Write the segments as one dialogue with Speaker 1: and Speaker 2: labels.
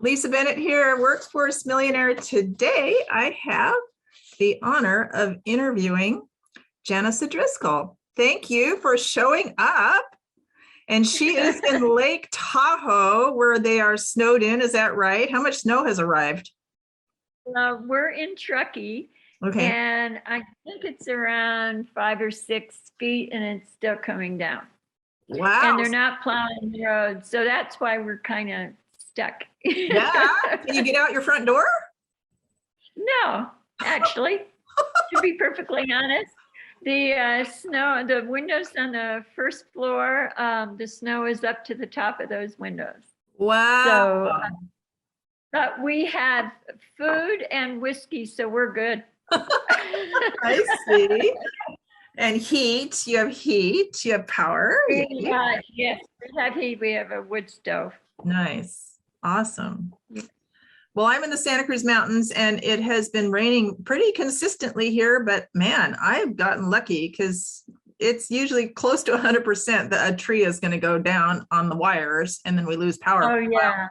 Speaker 1: Lisa Bennett here, Workforce Millionaire. Today, I have the honor of interviewing Janis O'Driscoll. Thank you for showing up. And she is in Lake Tahoe, where they are snowed in. Is that right? How much snow has arrived?
Speaker 2: We're in Truckee,
Speaker 1: Okay.
Speaker 2: and I think it's around 5 or 6 feet, and it's still coming down.
Speaker 1: Wow.
Speaker 2: And they're not plowing the road, so that's why we're kind of stuck.
Speaker 1: Yeah. Can you get out your front door?
Speaker 2: No, actually, to be perfectly honest, the snow, the windows on the first floor, the snow is up to the top of those windows.
Speaker 1: Wow.
Speaker 2: So, but we have food and whiskey, so we're good.
Speaker 1: I see. And heat, you have power.
Speaker 2: Yes, we have heat. We have a wood stove.
Speaker 1: Nice. Awesome. Well, I'm in the Santa Cruz Mountains and it has been raining pretty consistently here, but man, I've gotten lucky because it's usually close to 100% that a tree is going to go down on the wires and then we lose power.
Speaker 2: Oh, yeah.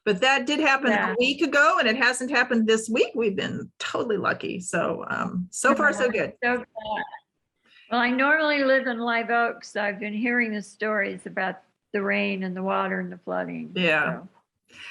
Speaker 1: But that did happen a week ago and it hasn't happened this week. We've been totally lucky. So, so far, so good.
Speaker 2: So glad. Well, I normally live in Live Oak, so I've been hearing the stories about the rain and the water and the flooding.
Speaker 1: Yeah.
Speaker 2: So.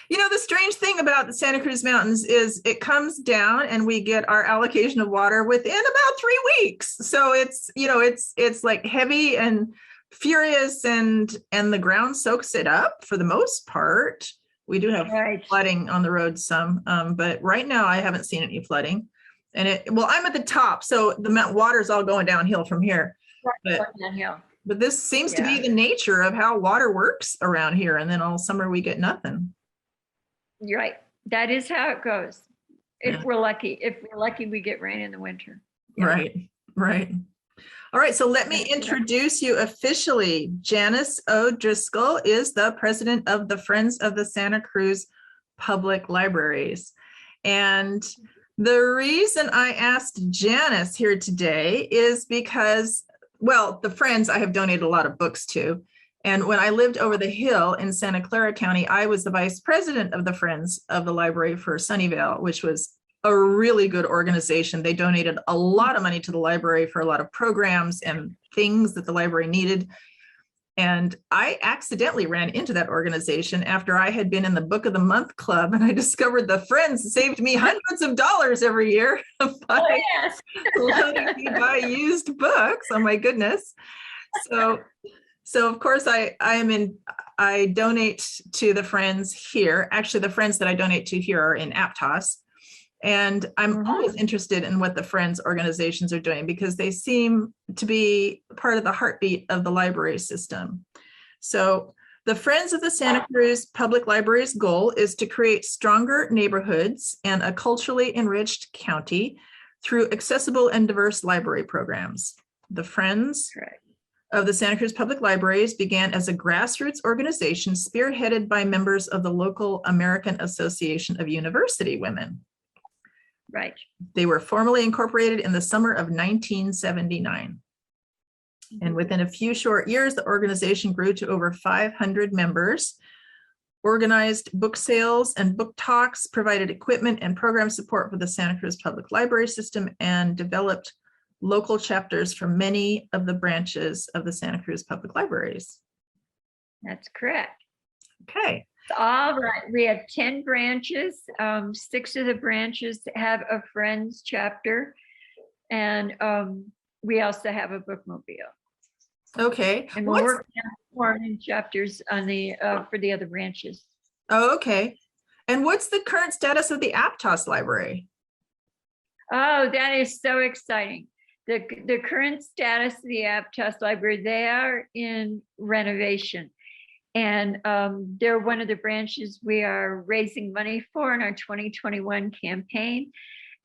Speaker 1: You know, the strange thing about the Santa Cruz Mountains is it comes down and we get our allocation of water within about 3 weeks. So it's, you know, it's like heavy and furious and the ground soaks it up for the most part. We do have flooding on the road some, but right now I haven't seen any flooding. And I'm at the top, so the water's all going downhill from here. But this seems to be the nature of how water works around here. And then all summer we get nothing.
Speaker 2: You're right. That is how it goes. If we're lucky, we get rain in the winter.
Speaker 1: Yeah. Right. All right. So let me introduce you officially. Janis O'Driscoll is the president of the Friends of the Santa Cruz Public Libraries. And the reason I asked Janis here today is because, well, the Friends I have donated a lot of books to. And when I lived over the hill in Santa Clara County, I was the vice president of the Friends of the Library for Sunnyvale, which was a really good organization. They donated a lot of money to the library for a lot of programs and things that the library needed. And I accidentally ran into that organization after I had been in the Book of the Month Club, and I discovered the Friends saved me hundreds of dollars every year by letting me buy used books. Oh my goodness. So of course I donate to the Friends here. Actually, the Friends that I donate to here are in Aptos. And I'm always interested in what the Friends organizations are doing because they seem to be part of the heartbeat of the library system. So the Friends of the Santa Cruz Public Library's goal is to create stronger neighborhoods and a culturally enriched county through accessible and diverse library programs. The Friends of the Santa Cruz Public Libraries began as a grassroots organization spearheaded by members of the local American Association of University Women.
Speaker 2: Right.
Speaker 1: They were formally incorporated in the summer of 1979. And within a few short years, the organization grew to over 500 members, organized book sales and book talks, provided equipment and program support for the Santa Cruz Public Library system, and developed local chapters for many of the branches of the Santa Cruz Public Libraries.
Speaker 2: That's correct.
Speaker 1: Okay.
Speaker 2: All right. We have 10 branches. 6 of the branches have a Friends chapter, and we also have a bookmobile.
Speaker 1: Okay.
Speaker 2: And we're working on forming chapters on the for the other branches.
Speaker 1: Oh, okay. And what's the current status of the Aptos Library?
Speaker 2: Oh, that is so exciting. The current status of the Aptos Library, they are in renovation. And they're one of the branches we are raising money for in our 2021 campaign.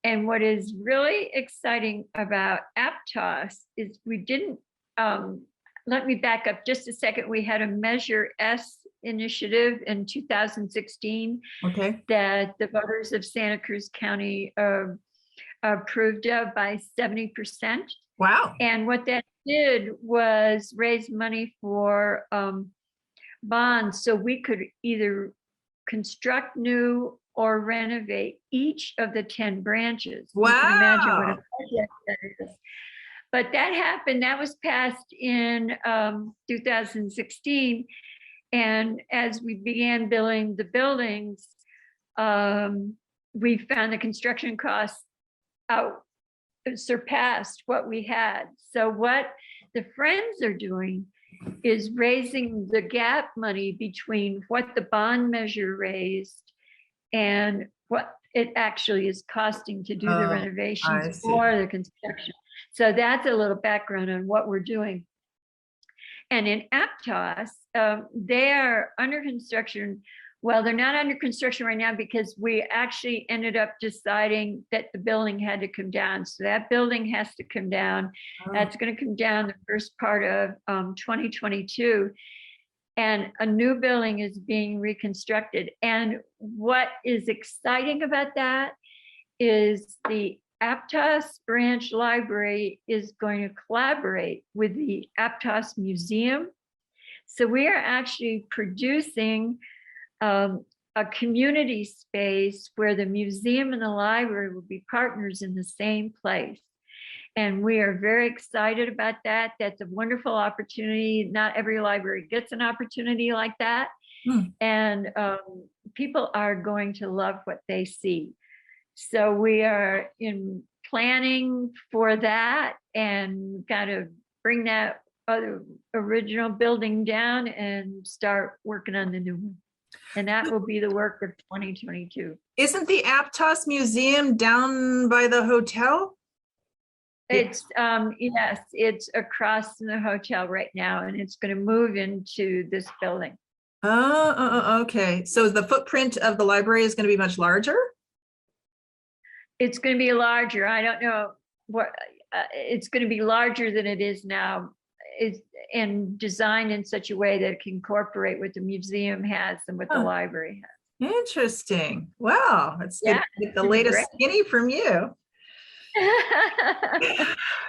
Speaker 2: And what is really exciting about Aptos is we didn't, let me back up just a second. We had a Measure S initiative in 2016 that the voters of Santa Cruz County approved of by 70%.
Speaker 1: Wow.
Speaker 2: And what that did was raise money for bonds so we could either construct new or renovate each of the 10 branches. You can imagine what a
Speaker 1: Wow.
Speaker 2: project that is. But that happened, that was passed in 2016. And as we began building the buildings, we found the construction costs surpassed what we had. So what the Friends are doing is raising the gap money between what the bond measure raised and what it actually is costing to do the
Speaker 1: Oh, I
Speaker 2: renovations
Speaker 1: see.
Speaker 2: or the construction. So that's a little background on what we're doing. And in Aptos, they are under construction. Well, they're not under construction right now because we actually ended up deciding that the building had to come down. So that building has to come down.
Speaker 1: Oh.
Speaker 2: That's going to come down the first part of 2022. And a new building is being reconstructed. And what is exciting about that is the Aptos branch library is going to collaborate with the Aptos Museum. So we are actually producing a community space where the museum and the library will be partners in the same place. And we are very excited about that. That's a wonderful opportunity. Not every library gets an opportunity like that. And people are going to love what they see. So we are in planning for that and kind of bring that other original building down and start working on the new one. And that will be the work of 2022.
Speaker 1: Isn't the Aptos Museum down by the hotel?
Speaker 2: It's yes, it's across from the hotel right now, and it's going to move into this building.
Speaker 1: Oh, okay. So the footprint of the library is going to be much larger?
Speaker 2: It's going to be larger. I don't know what it's going to be larger than it is now. It's and designed in such a way that it can incorporate what the museum has and what the library has.
Speaker 1: Interesting. Wow, that's good. Get the latest skinny from you.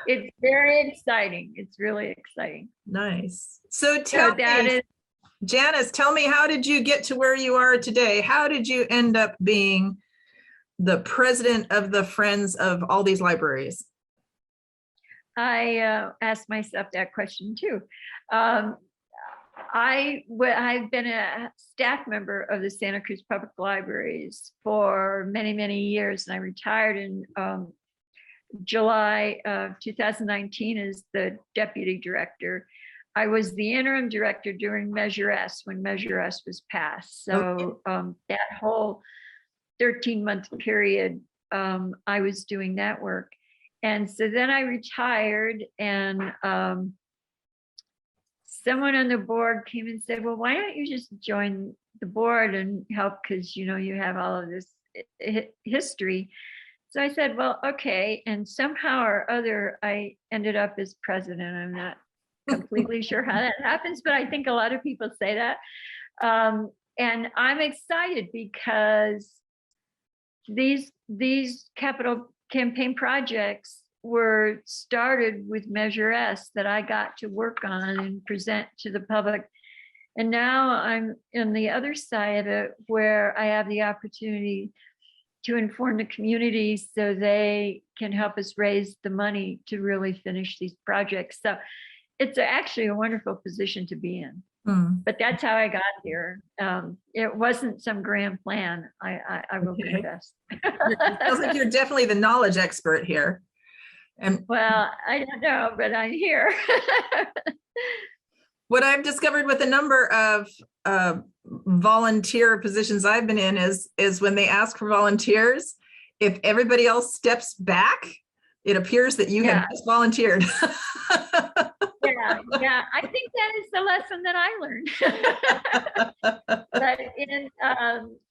Speaker 2: It's very exciting. It's really exciting.
Speaker 1: Nice. So tell me, Janis, tell me, how did you get to where you are today? How did you end up being the president of the Friends of all these libraries?
Speaker 2: I asked myself that question too. I've been a staff member of the Santa Cruz Public Libraries for many, many years, and I retired in July of 2019 as the deputy director. I was the interim director during Measure S when Measure S was passed. So that whole 13-month period, I was doing that work. And so then I retired, and someone on the board came and said, well, why don't you just join the board and help, because you know you have all of this history. So I said, well, okay. And somehow or other, I ended up as president. I'm not completely sure how that happens, but I think a lot of people say that. And I'm excited because these capital campaign projects were started with Measure S that I got to work on and present to the public. And now I'm in the other side of it, where I have the opportunity to inform the community so they can help us raise the money to really finish these projects. So it's actually a wonderful position to be in. But that's how I got here. It wasn't some grand plan. I will confess.
Speaker 1: It sounds like you're definitely the knowledge expert here. And
Speaker 2: well, I don't know, but I'm here.
Speaker 1: what I've discovered with a number of volunteer positions I've been in is when they ask for volunteers, if everybody else steps back, it appears that you have just volunteered.
Speaker 2: Yeah, I think that is the lesson that I learned. But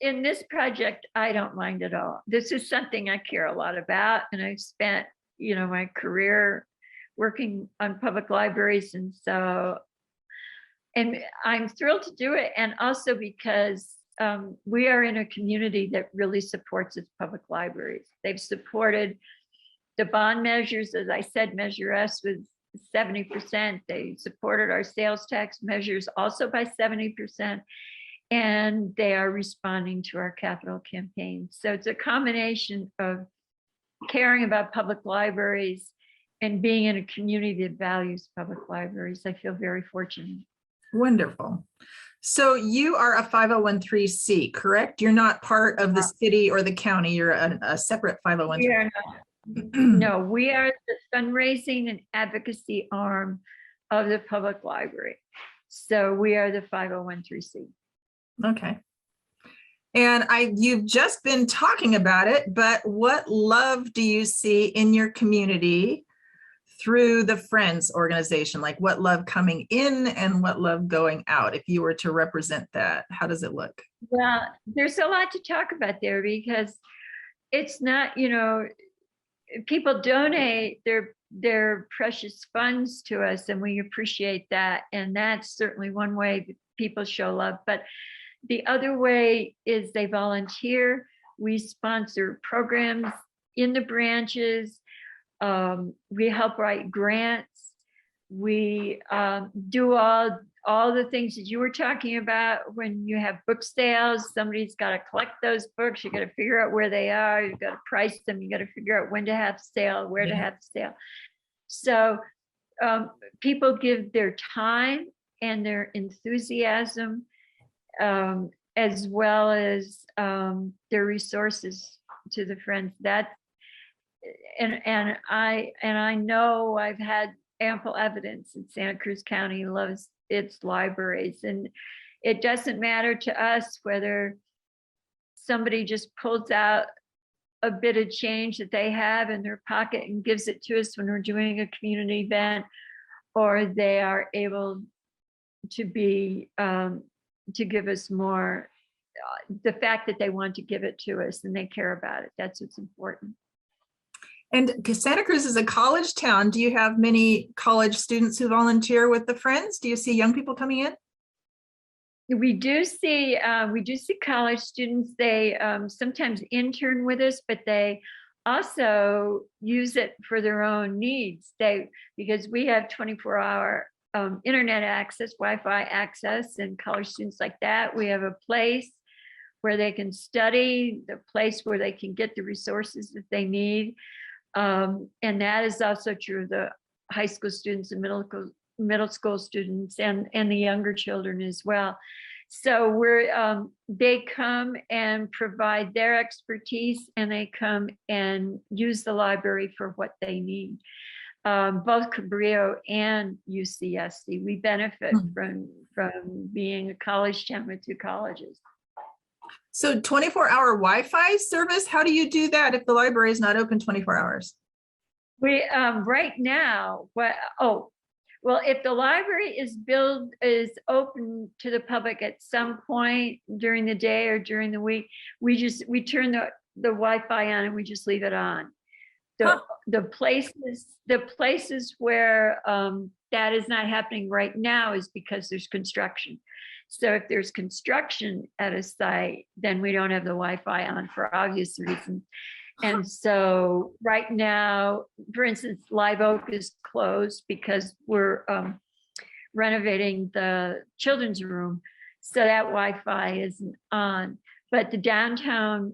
Speaker 2: in this project, I don't mind at all. This is something I care a lot about, and I've spent, my career working on public libraries, and I'm thrilled to do it. And also because we are in a community that really supports its public libraries. They've supported the bond measures. As I said, Measure S was 70%. They supported our sales tax measures also by 70%. and they are responding to our capital campaign. So it's a combination of caring about public libraries and being in a community that values public libraries. I feel very fortunate.
Speaker 1: Wonderful. So you are a 501c, correct? You're not part of the city or the county. You're a separate 501c.
Speaker 2: We are not. No, we are the fundraising and advocacy arm of the public library. So we are the 501c.
Speaker 1: Okay. And you've just been talking about it, but what love do you see in your community through the Friends organization? Like what love coming in and what love going out? If you were to represent that, how does it look?
Speaker 2: Well, there's a lot to talk about there because it's not, people donate their precious funds to us and we appreciate that. And that's certainly one way that people show love. But the other way is they volunteer. We sponsor programs in the branches. We help write grants. We do all the things that you were talking about. When you have book sales, somebody's got to collect those books. You got to figure out where they are. You've got to price them. You got to figure out when to have sale, where to have sale. So people give their time and their enthusiasm, as well as their resources to the Friends. And I know I've had ample evidence that Santa Cruz County loves its libraries, and it doesn't matter to us whether somebody just pulls out a bit of change that they have in their pocket and gives it to us when we're doing a community event, or they are able to be to give us more. The fact that they want to give it to us and they care about it, that's what's important.
Speaker 1: And Santa Cruz is a college town. Do you have many college students who volunteer with the Friends? Do you see young people coming in?
Speaker 2: We do see college students. They sometimes intern with us, but they also use it for their own needs. Because we have 24-hour internet access, Wi-Fi access, and college students like that. We have a place where they can study, the place where they can get the resources that they need. And that is also true of the high school students and middle school students and the younger children as well. So they come and provide their expertise, and they come and use the library for what they need. Both Cabrillo and UCSC, we benefit from being a college town with two colleges.
Speaker 1: So 24-hour Wi-Fi service, how do you do that if the library is not open 24 hours?
Speaker 2: We right now, if the library is open to the public at some point during the day or during the week, we turn the Wi-Fi on and we just leave it on. The places where that is not happening right now is because there's construction. So if there's construction at a site, then we don't have the Wi-Fi on for obvious reasons. And so right now, for instance, Live Oak is closed because we're renovating the children's room. So that Wi-Fi isn't on, but the downtown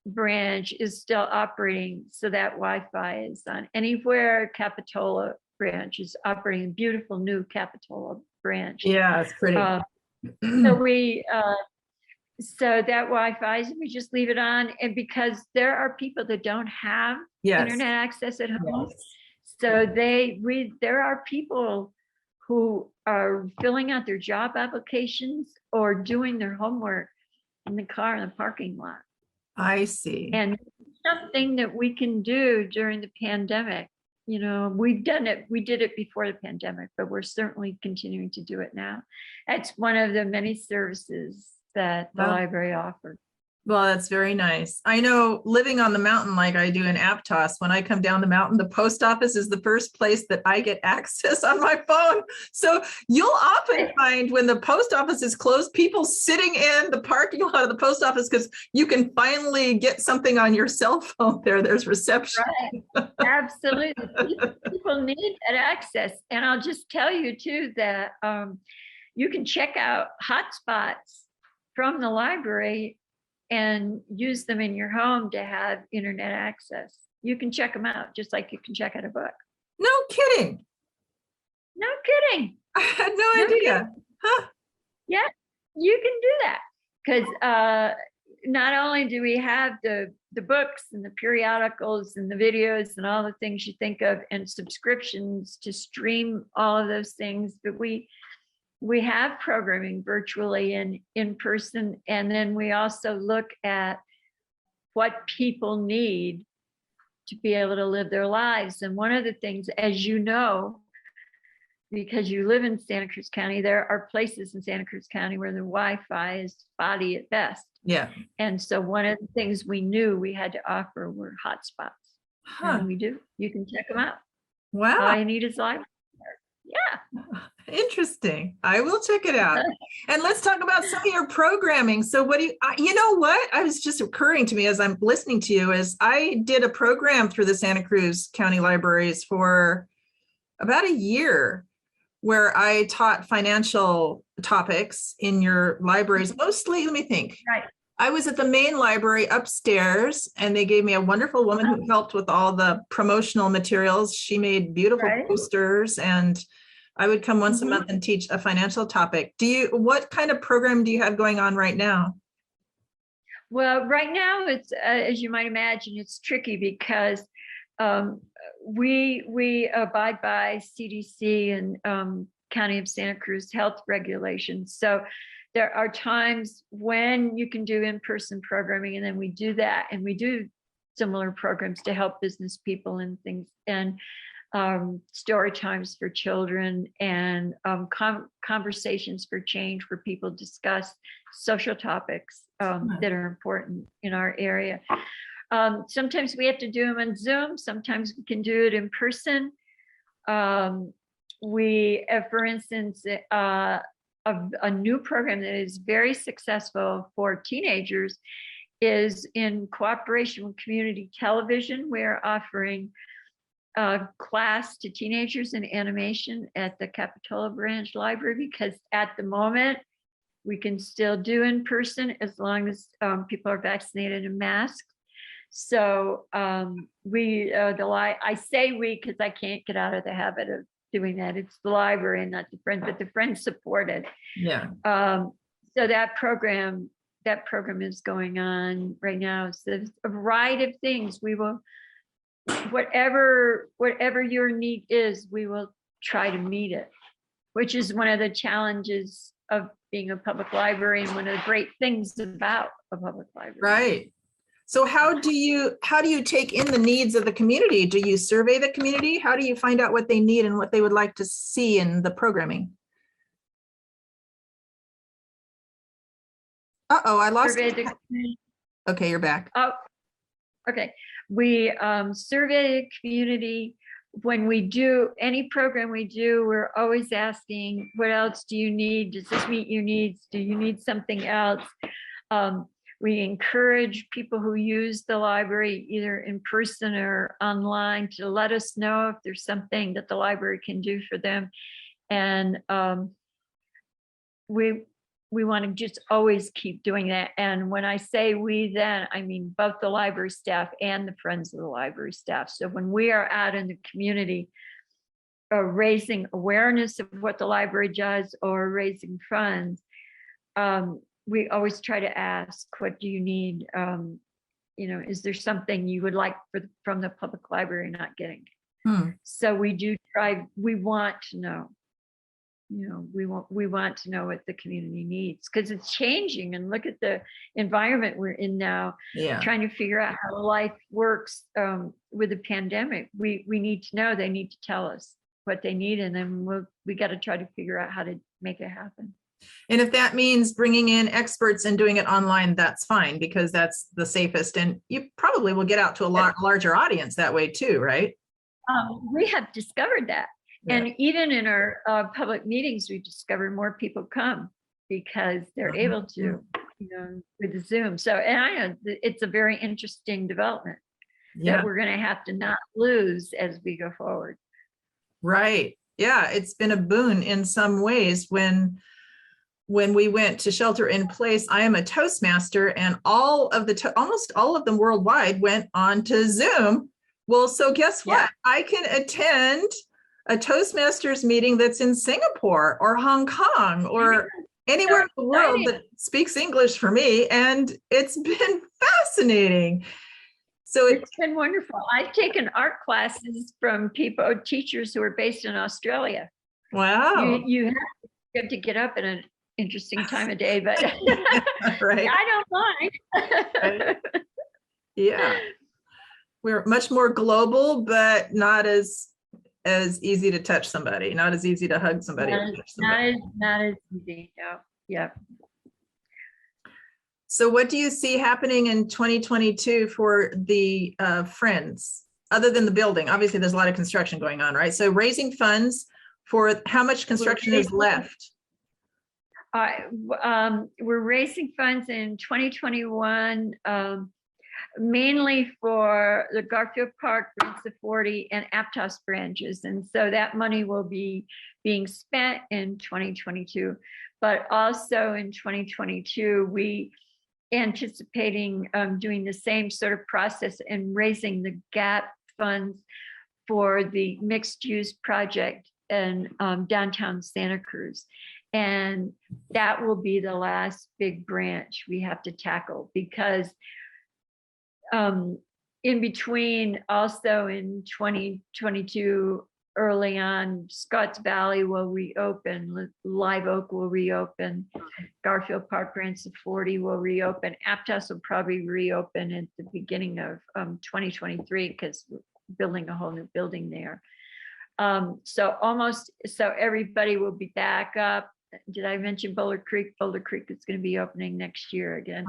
Speaker 2: branch is still operating. So that Wi-Fi is on. Anywhere Capitola branch is operating, a beautiful new Capitola branch.
Speaker 1: Yeah, it's pretty.
Speaker 2: So that Wi-Fi, we just leave it on, and because there are people that don't have internet access at home, so there are people who are filling out their job applications or doing their homework in the car in the parking lot.
Speaker 1: I see.
Speaker 2: And something that we can do during the pandemic. We've done it. We did it before the pandemic, but we're certainly continuing to do it now. It's one of the many services that the library offers.
Speaker 1: Well, that's very nice. I know living on the mountain like I do in Aptos, when I come down the mountain, the post office is the first place that I get access on my phone. So you'll often find when the post office is closed, people sitting in the parking lot of the post office because you can finally get something on your cell phone there. There's reception.
Speaker 2: Right. Absolutely. People need that access. And I'll just tell you too that you can check out hotspots from the library and use them in your home to have internet access. You can check them out just like you can check out a book.
Speaker 1: No kidding.
Speaker 2: No kidding.
Speaker 1: I had no
Speaker 2: No
Speaker 1: idea.
Speaker 2: kidding.
Speaker 1: Huh.
Speaker 2: Yeah, you can do that because not only do we have the books and the periodicals and the videos and all the things you think of and subscriptions to stream all of those things, but we have programming virtually and in person. And then we also look at what people need to be able to live their lives. And one of the things, as you know, because you live in Santa Cruz County, there are places in Santa Cruz County where the Wi-Fi is spotty at best.
Speaker 1: Yeah.
Speaker 2: And so one of the things we knew we had to offer were hotspots.
Speaker 1: Huh.
Speaker 2: And we do. You can check them out. All
Speaker 1: Wow.
Speaker 2: you need is library. Yeah.
Speaker 1: Interesting. I will check it out. And let's talk about some of your programming. So what do you know what? I was just occurring to me as I'm listening to you is I did a program through the Santa Cruz County Libraries for about a year where I taught financial topics in your libraries. Mostly, let me think.
Speaker 2: Right.
Speaker 1: I was at the main library upstairs and they gave me a wonderful woman who helped with all the promotional materials. She made beautiful posters and I would come once a month and teach a financial topic. What kind of program do you have going on right now?
Speaker 2: Well, right now it's, as you might imagine, it's tricky because we abide by CDC and County of Santa Cruz health regulations. So there are times when you can do in-person programming, and then we do that, and we do similar programs to help business people and things, and story times for children, and conversations for change where people discuss social topics that are important in our area. Sometimes we have to do them on Zoom. Sometimes we can do it in person. For instance, a new program that is very successful for teenagers is in cooperation with community television. We're offering a class to teenagers in animation at the Capitola Branch Library because at the moment we can still do in person as long as people are vaccinated and masked. So I say we because I can't get out of the habit of doing that. It's the library and not the Friends, but the Friends support it.
Speaker 1: Yeah.
Speaker 2: So that program is going on right now. So there's a variety of things. We will, whatever your need is, we will try to meet it, which is one of the challenges of being a public library and one of the great things about a public library.
Speaker 1: Right. So how do you take in the needs of the community? Do you survey the community? How do you find out what they need and what they would like to see in the programming? Uh-oh, I lost it. Okay, you're back.
Speaker 2: Oh, okay. We survey the community. When we do any program we do, we're always asking, what else do you need? Does this meet your needs? Do you need something else? We encourage people who use the library either in person or online to let us know if there's something that the library can do for them. And we want to just always keep doing that. And when I say we, then I mean both the library staff and the Friends of the Library staff. So when we are out in the community raising awareness of what the library does or raising funds, we always try to ask, what do you need? Is there something you would like from the public library not getting? So we do try, we want to know, we want to know what the community needs because it's changing, and look at the environment we're in now, trying to figure out how life works with the pandemic. We need to know, they need to tell us what they need, and then we got to try to figure out how to make it happen.
Speaker 1: And if that means bringing in experts and doing it online, that's fine because that's the safest. And you probably will get out to a lot larger audience that way too, right?
Speaker 2: We have discovered that.
Speaker 1: Yeah.
Speaker 2: And even in our public meetings, we discovered more people come because they're able to, with the Zoom. So, and I know it's a very interesting development that we're going to have to not lose as we go forward.
Speaker 1: Right. Yeah. It's been a boon in some ways when when we went to shelter in place, I am a Toastmaster, and almost all of them worldwide went on to Zoom. Well, so guess what?
Speaker 2: Yeah.
Speaker 1: I can attend a Toastmasters meeting that's in Singapore or Hong Kong or anywhere in the world that speaks English for me. And it's been fascinating. So
Speaker 2: it's been wonderful. I've taken art classes from teachers who are based in Australia.
Speaker 1: Wow.
Speaker 2: You have to get up at an interesting time of day, but
Speaker 1: right.
Speaker 2: I don't mind.
Speaker 1: Right. Yeah. We're much more global, but not as easy to touch somebody, not as easy to hug somebody.
Speaker 2: Not as easy. No. Yeah.
Speaker 1: So what do you see happening in 2022 for the Friends, other than the building? Obviously, there's a lot of construction going on, right? So raising funds for how much construction is left?
Speaker 2: We're raising funds in 2021, mainly for the Garfield Park, Branch of 40, and Aptos branches. And so that money will be being spent in 2022. But also in 2022, we anticipating doing the same sort of process and raising the gap funds for the mixed use project in downtown Santa Cruz. And that will be the last big branch we have to tackle, because in between, also in 2022, early on, Scotts Valley will reopen, Live Oak will reopen, Garfield Park Branch of 40 will reopen, Aptos will probably reopen at the beginning of 2023, because we're building a whole new building there. So everybody will be back up. Did I mention Boulder Creek? Boulder Creek is going to be opening next year again.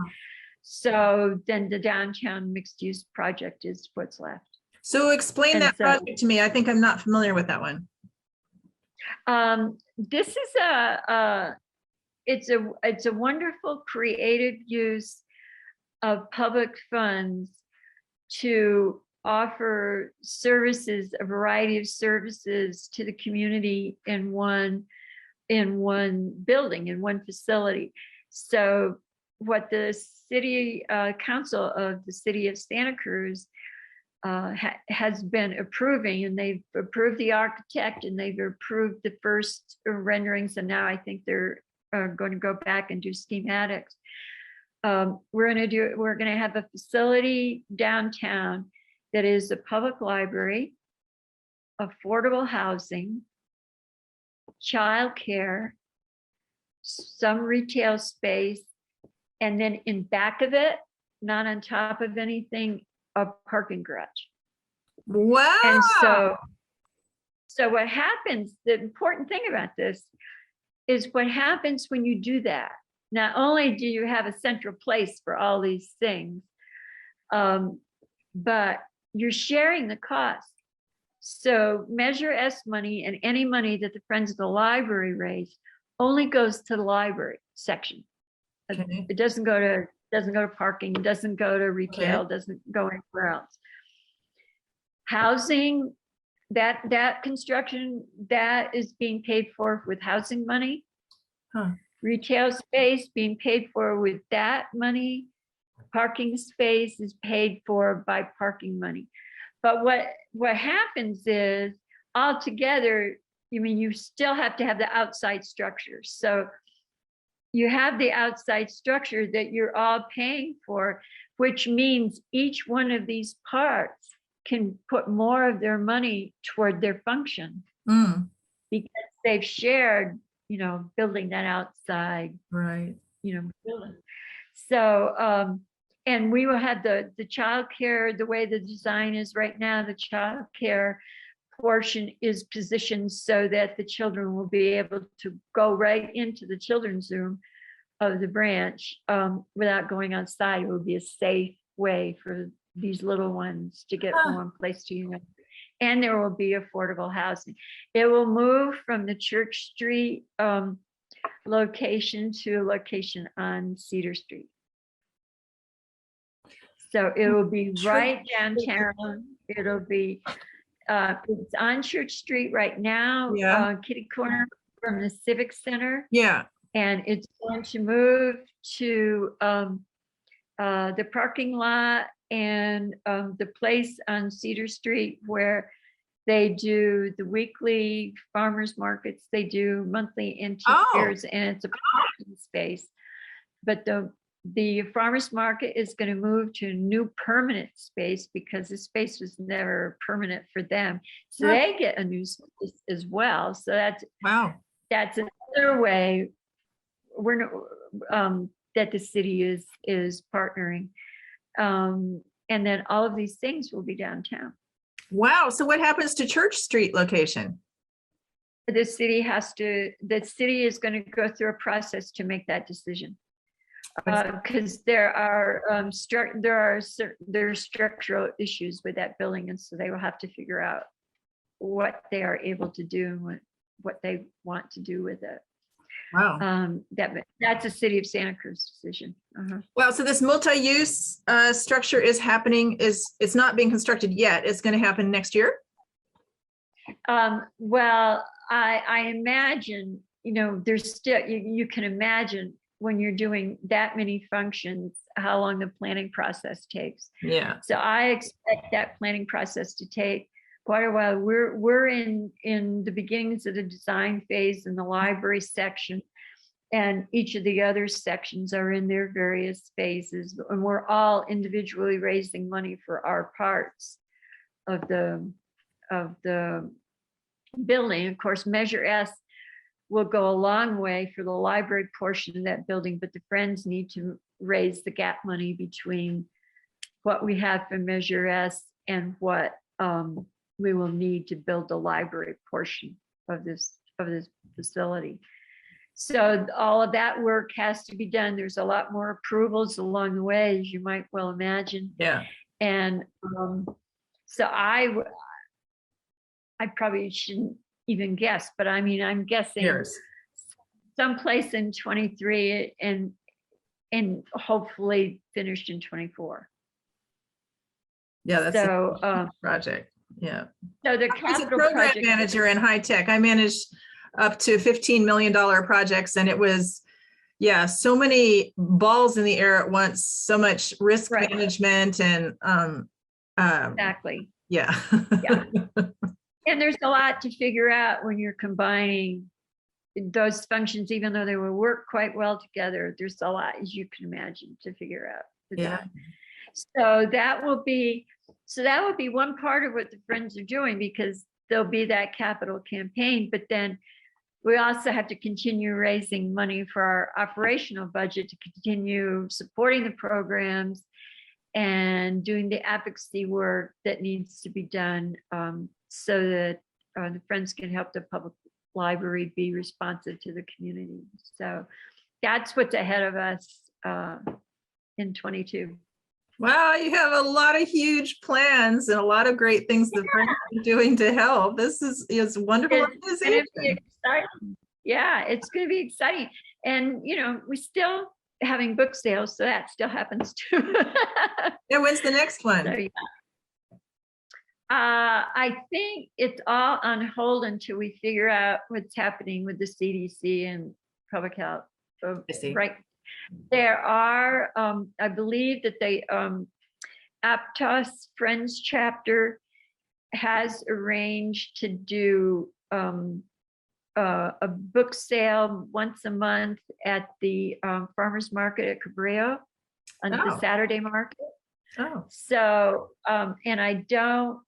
Speaker 2: So then the downtown mixed use project is what's left.
Speaker 1: So explain that project to me. I think I'm not familiar with that one.
Speaker 2: This is it's a wonderful creative use of public funds to offer services, a variety of services to the community in one building, in one facility. So what the city council of the city of Santa Cruz has been approving, and they've approved the architect and they've approved the first renderings, and now I think they're going to go back and do schematics. We're going to have a facility downtown that is a public library, affordable housing, childcare, some retail space, and then in back of it, not on top of anything, a parking garage.
Speaker 1: Wow.
Speaker 2: And so what happens, the important thing about this is what happens when you do that. Not only do you have a central place for all these things, but you're sharing the cost. So Measure S money and any money that the Friends of the Library raise only goes to the library section. Okay. It doesn't go to parking, doesn't go to retail, doesn't go anywhere else. Housing, that construction, that is being paid for with housing money. Retail space being paid for with that money. Parking space is paid for by parking money. But what happens is, altogether, you still have to have the outside structure. So you have the outside structure that you're all paying for, which means each one of these parts can put more of their money toward their function because they've shared, building that outside,
Speaker 1: right?
Speaker 2: Building. So, and we will have the childcare, the way the design is right now, the childcare portion is positioned so that the children will be able to go right into the children's room of the branch without going outside. It will be a safe way for these little ones to get from one place to another. And there will be affordable housing. It will move from the Church Street location to a location on Cedar Street. So it will be right downtown. It'll be, it's on Church Street right now, kitty corner from the Civic Center.
Speaker 1: Yeah.
Speaker 2: And it's going to move to the parking lot and the place on Cedar Street where they do the weekly farmers markets, they do monthly antique
Speaker 1: Oh.
Speaker 2: fairs, and it's a parking space. But the farmers market is going to move to a new permanent space because the space was never permanent for them. So they get a new space as well. So that's another way we're that the city is partnering. And then all of these things will be downtown.
Speaker 1: Wow. So what happens to Church Street location?
Speaker 2: The city is going to go through a process to make that decision. Because there are structural issues with that building, and so they will have to figure out what they are able to do and what they want to do with it.
Speaker 1: Wow.
Speaker 2: That's a city of Santa Cruz decision.
Speaker 1: Well, so this multi-use structure is happening. It's not being constructed yet. It's going to happen next year.
Speaker 2: Well, I imagine, there's still, you can imagine when you're doing that many functions, how long the planning process takes.
Speaker 1: Yeah.
Speaker 2: So I expect that planning process to take quite a while. We're in the beginnings of the design phase in the library section, and each of the other sections are in their various phases, and we're all individually raising money for our parts of the building. Of course, Measure S will go a long way for the library portion of that building, but the Friends need to raise the gap money between what we have for Measure S and what we will need to build the library portion of this facility. So all of that work has to be done. There's a lot more approvals along the way, as you might well imagine.
Speaker 1: Yeah.
Speaker 2: And so I probably shouldn't even guess, but I mean, I'm guessing someplace in 23 and hopefully finished in 24.
Speaker 1: Yeah, that's
Speaker 2: a
Speaker 1: project. Yeah.
Speaker 2: So the capital program
Speaker 1: manager in high tech. I managed up to $15 million projects, and it was, so many balls in the air at once, so much risk management and
Speaker 2: exactly.
Speaker 1: Yeah.
Speaker 2: And there's a lot to figure out when you're combining those functions, even though they will work quite well together. There's a lot, as you can imagine, to figure out.
Speaker 1: Yeah.
Speaker 2: So that will be one part of what the Friends are doing, because there'll be that capital campaign, but then we also have to continue raising money for our operational budget to continue supporting the programs and doing the advocacy work that needs to be done, so that the Friends can help the public library be responsive to the community. So that's what's ahead of us in 22.
Speaker 1: Wow, you have a lot of huge plans and a lot of great things the Friends are doing to help. This is wonderful.
Speaker 2: It's going to be exciting. Yeah, it's going to be exciting. And, we're still having book sales, so that still happens too.
Speaker 1: Yeah, when's the next one?
Speaker 2: So, I think it's all on hold until we figure out what's happening with the CDC and public health. Right. There are, I believe that the Aptos Friends chapter has arranged to do a book sale once a month at the farmers market at Cabrillo on the Saturday market.
Speaker 1: Oh. So,
Speaker 2: and I don't,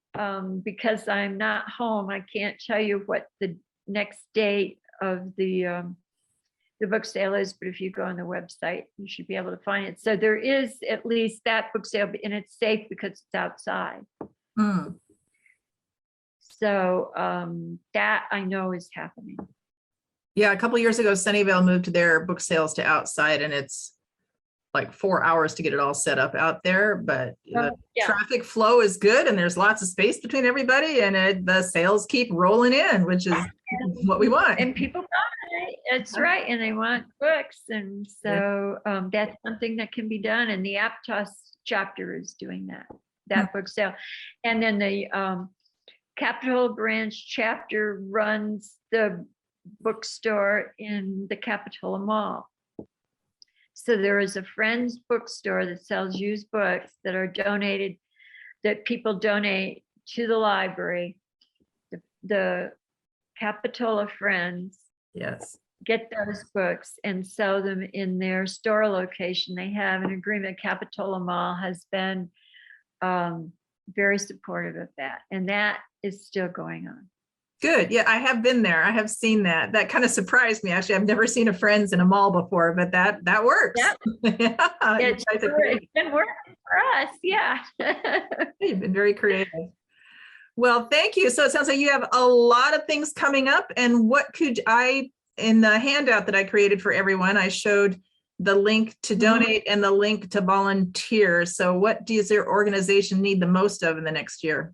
Speaker 2: because I'm not home, I can't tell you what the next date of the book sale is, but if you go on the website, you should be able to find it. So there is at least that book sale, and it's safe because it's outside. So that I know is happening.
Speaker 1: Yeah, a couple of years ago, Sunnyvale moved their book sales to outside, and it's like 4 hours to get it all set up out there. But the traffic flow is good, and there's lots of space between everybody, and the sales keep rolling in, which is what we want.
Speaker 2: And people buy it. It's right, and they want books, and so that's something that can be done. And the Aptos chapter is doing that book sale, and then the Capitol Branch chapter runs the bookstore in the Capitola Mall. So there is a Friends bookstore that sells used books that are donated, that people donate to the library. The Capitola Friends
Speaker 1: Yes.
Speaker 2: get those books and sell them in their store location. They have an agreement. Capitola Mall has been very supportive of that, and that is still going on.
Speaker 1: Good. Yeah, I have been there. I have seen that. That kind of surprised me. Actually, I've never seen a Friends in a mall before, but that works.
Speaker 2: Yeah.
Speaker 1: Yeah,
Speaker 2: It's been working for us. Yeah.
Speaker 1: you've been very creative. Well, thank you. So it sounds like you have a lot of things coming up. And what could in the handout that I created for everyone, I showed the link to donate and the link to volunteer. So what does your organization need the most of in the next year?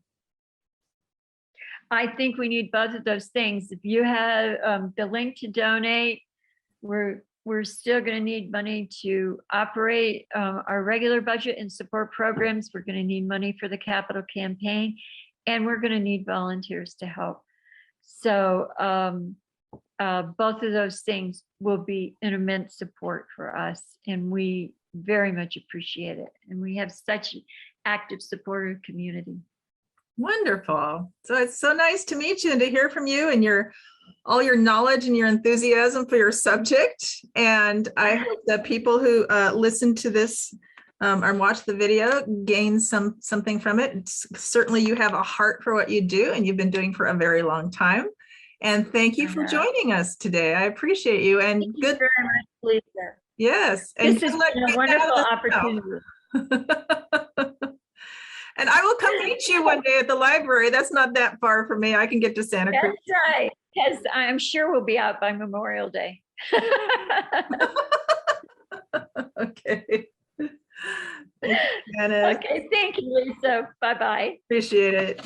Speaker 2: I think we need both of those things. If you have the link to donate, we're still going to need money to operate our regular budget and support programs. We're going to need money for the capital campaign, and we're going to need volunteers to help. So both of those things will be an immense support for us, and we very much appreciate it. And we have such an active, supportive community.
Speaker 1: Wonderful. So it's so nice to meet you and to hear from you and all your knowledge and your enthusiasm for your subject. And I hope that people who listen to this or watch the video gain something from it. Certainly you have a heart for what you do, and you've been doing for a very long time. And thank you for joining us today. I appreciate you. And
Speaker 2: thank you very much, Lisa.
Speaker 1: Yes.
Speaker 2: This has been a wonderful opportunity.
Speaker 1: And I will come meet you one day at the library. That's not that far from me. I can get to Santa Cruz.
Speaker 2: That's right, because I'm sure we'll be out by Memorial Day.
Speaker 1: Okay. Thank you, Janis.
Speaker 2: Okay, thank you, Lisa. Bye-bye.
Speaker 1: Appreciate it.